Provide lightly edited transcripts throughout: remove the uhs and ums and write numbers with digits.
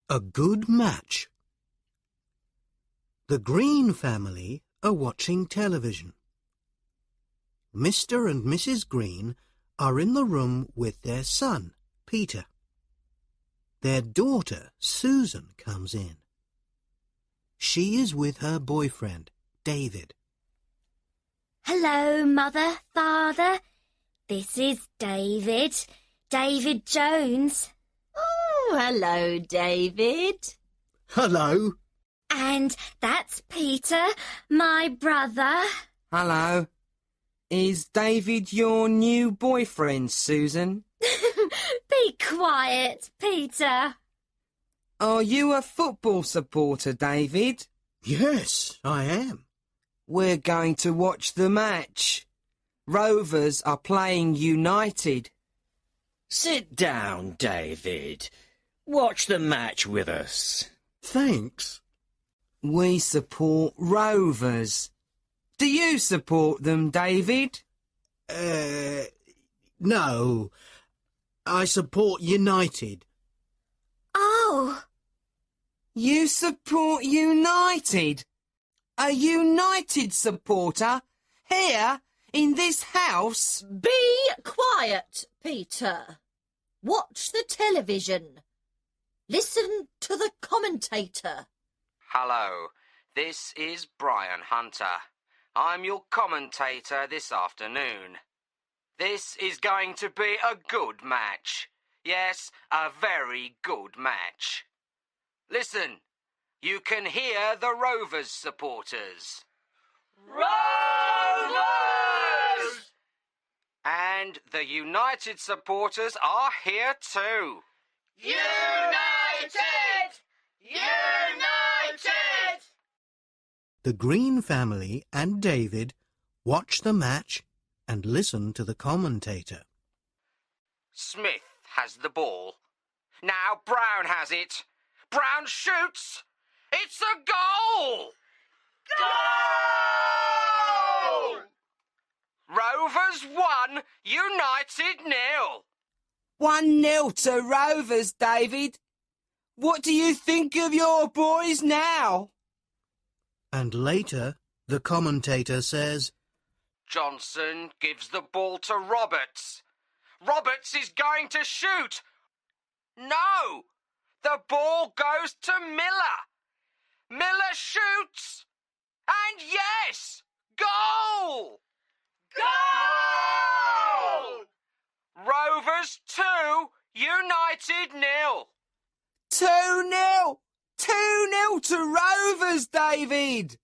A good match. The Green family are watching television. Mr. and Mrs. Green are in the room with their son, Peter. Their daughter, Susan, comes in. She is with her boyfriend, David. Hello, Mother, Father. This is David. David Jones. Oh, hello, David. Hello. And that's Peter, my brother. Hello. Is David your new boyfriend, Susan? Be quiet, Peter. Are you a football supporter, David? Yes, I am. We're going to watch the match. Rovers are playing United. Sit down, David. Watch the match with us. Thanks. We support Rovers. Do you support them, David? No. I support United. Oh, You support United? A United supporter? Here, in this house? Be quiet, Peter. Watch the television. Listen to the commentator. Hello, this is Brian Hunter. I'm your commentator this afternoon. This is going to be a good match. Yes, a very good match. Listen, you can hear the Rovers supporters. Rovers! And the United supporters are here too. United! United! The Green family and David watch the match and listen to the commentator. Smith has the ball. Now Brown has it. Brown shoots. It's a goal! Goal! Rovers 1, United 0. 1-0 to Rovers, David. What do you think of your boys now? And later, the commentator says, Johnson gives the ball to Roberts. Roberts is going to shoot. No! The ball goes to Miller. Miller shoots. And yes! Goal! Goal! Rovers 2, United 0. 2-0! 2-0 to Rovers, David!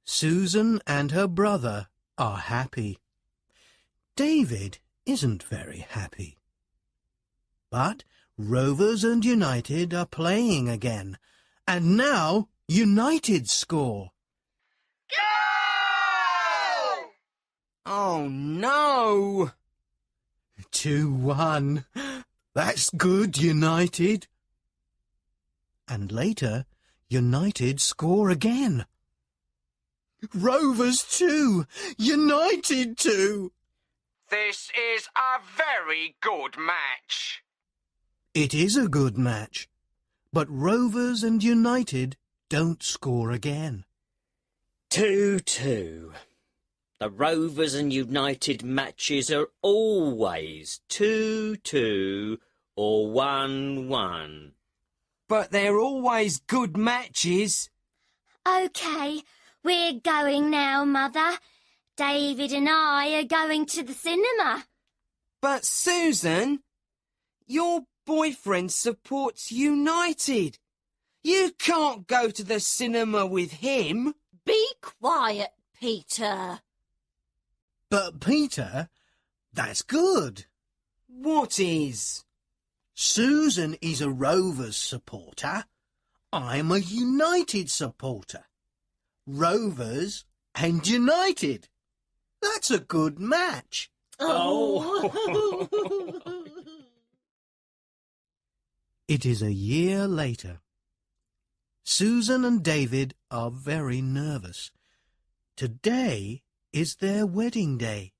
Susan and her brother are happy. David isn't very happy. But Rovers and United are playing again, and now United score. Goal! Oh, no! 2-1. That's good, United. And later, United score again. Rovers 2, United 2. This is a very good match. It is a good match, but Rovers and United don't score again. 2-2. The Rovers and United matches are always 2-2 or 1-1. But they're always good matches. OK, we're going now, Mother. David and I are going to the cinema. But Susan, your boyfriend supports United. You can't go to the cinema with him. Be quiet, Peter. But Peter, that's good. What is? Susan is a Rovers supporter. I'm a United supporter. Rovers and United. That's a good match. Oh. It is a year later. Susan and David are very nervous. Today is their wedding day.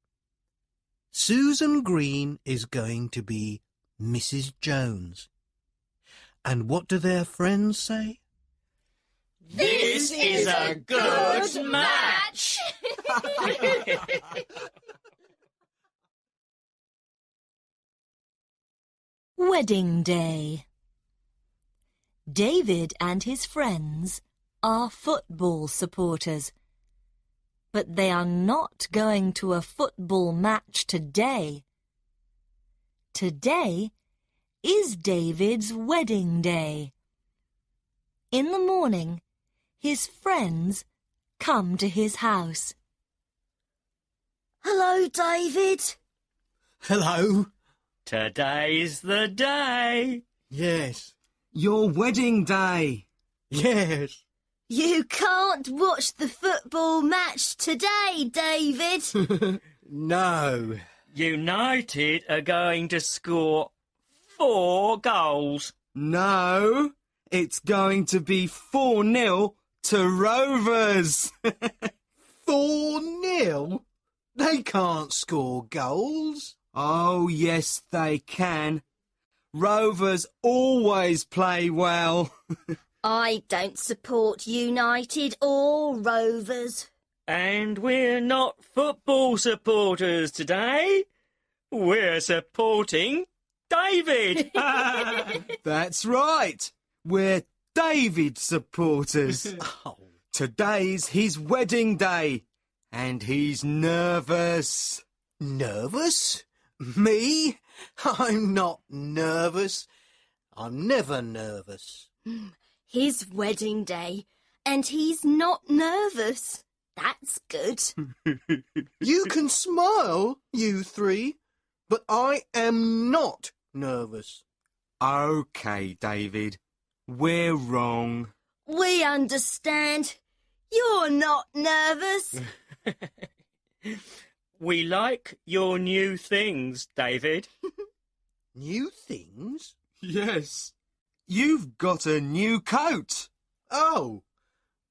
Susan Green is going to be Mrs. Jones. And what do their friends say? This is a good match. Wedding Day. David and his friends are football supporters, but they are not going to a football match today. Today is David's wedding day. In the morning, his friends come to his house. Hello, David. Hello. Today's the day. Yes. Your wedding day. Yes. You can't watch the football match today, David. No. United are going to score 4 goals. No, it's going to be 4-0 to Rovers. 4-0? They can't score goals. Oh, yes, they can. Rovers always play well. I don't support United or Rovers. And we're not football supporters today. We're supporting David. That's right. We're David supporters. Oh. Today's his wedding day, and he's nervous. Nervous? Me? I'm not nervous. I'm never nervous. His wedding day, and he's not nervous. That's good. You can smile, you three, but I am not nervous. OK, David, we're wrong. We understand. You're not nervous. We like your new things, David. New things? Yes. You've got a new coat. Oh,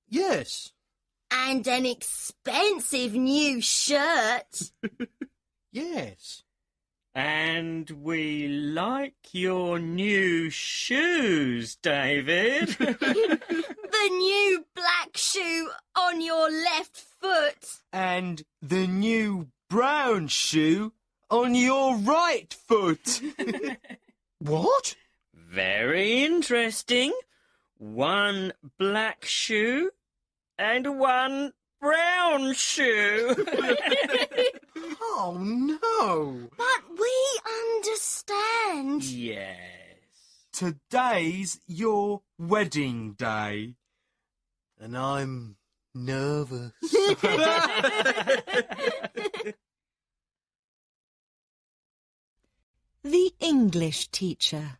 yes. And an expensive new shirt. Yes. And we like your new shoes, David. The new black shoe on your left foot. And the new brown shoe on your right foot. What? Very interesting. 1 black shoe and 1 brown shoe. Oh, no. But we understand. Yes. Today's your wedding day. And I'm nervous. The English teacher.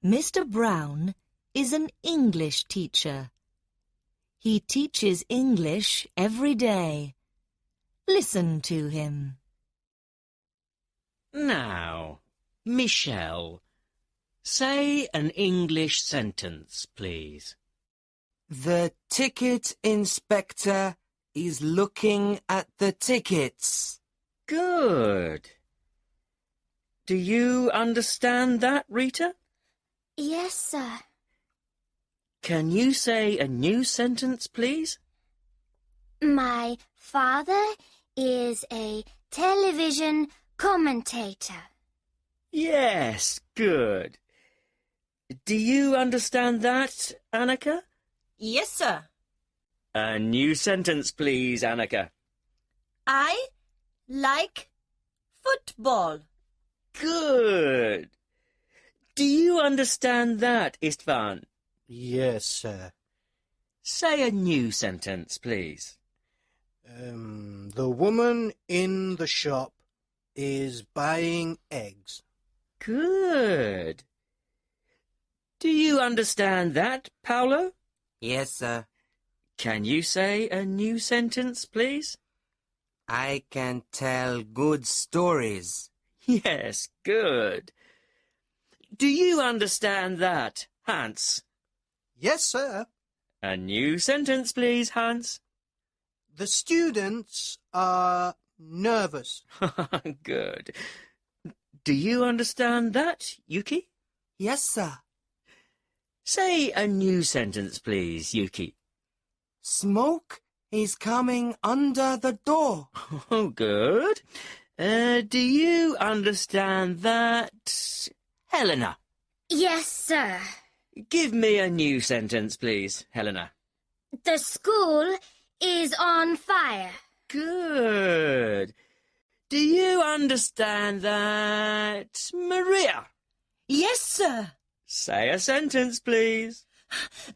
Mr. Brown is an English teacher. He teaches English every day. Listen to him. Now, Michelle, say an English sentence, please. The ticket inspector is looking at the tickets. Good. Do you understand that, Rita? Yes, sir. Can you say a new sentence, please? My father is a television commentator. Yes, good. Do you understand that, Annika? Yes, sir. A new sentence, please, Annika. I like football. Good. Do you understand that, Istvan? Yes, sir. Say a new sentence, please. The woman in the shop is buying eggs. Good. Do you understand that, Paolo? Yes, sir. Can you say a new sentence, please? I can tell good stories. Yes, good. Do you understand that, Hans? Yes, sir. A new sentence, please, Hans. The students are nervous. Good. Do you understand that, Yuki? Yes, sir. Say a new sentence, please, Yuki. Smoke is coming under the door. Oh, good. Do you understand that, Helena? Yes, sir. Give me a new sentence, please, Helena. The school is on fire. Good. Do you understand that, Maria? Yes, sir. Say a sentence, please.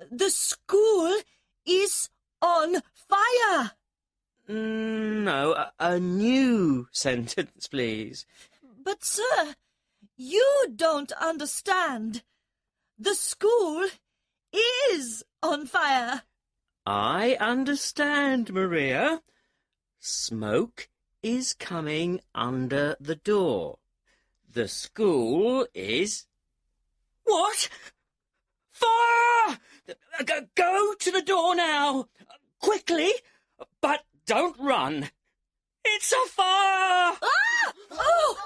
The school is on fire. No, a new sentence, please. But, sir, you don't understand. The school is on fire. I understand, Maria. Smoke is coming under the door. The school is... What? Fire! Go to the door now! Quickly! But don't run! It's a fire! Ah! Oh!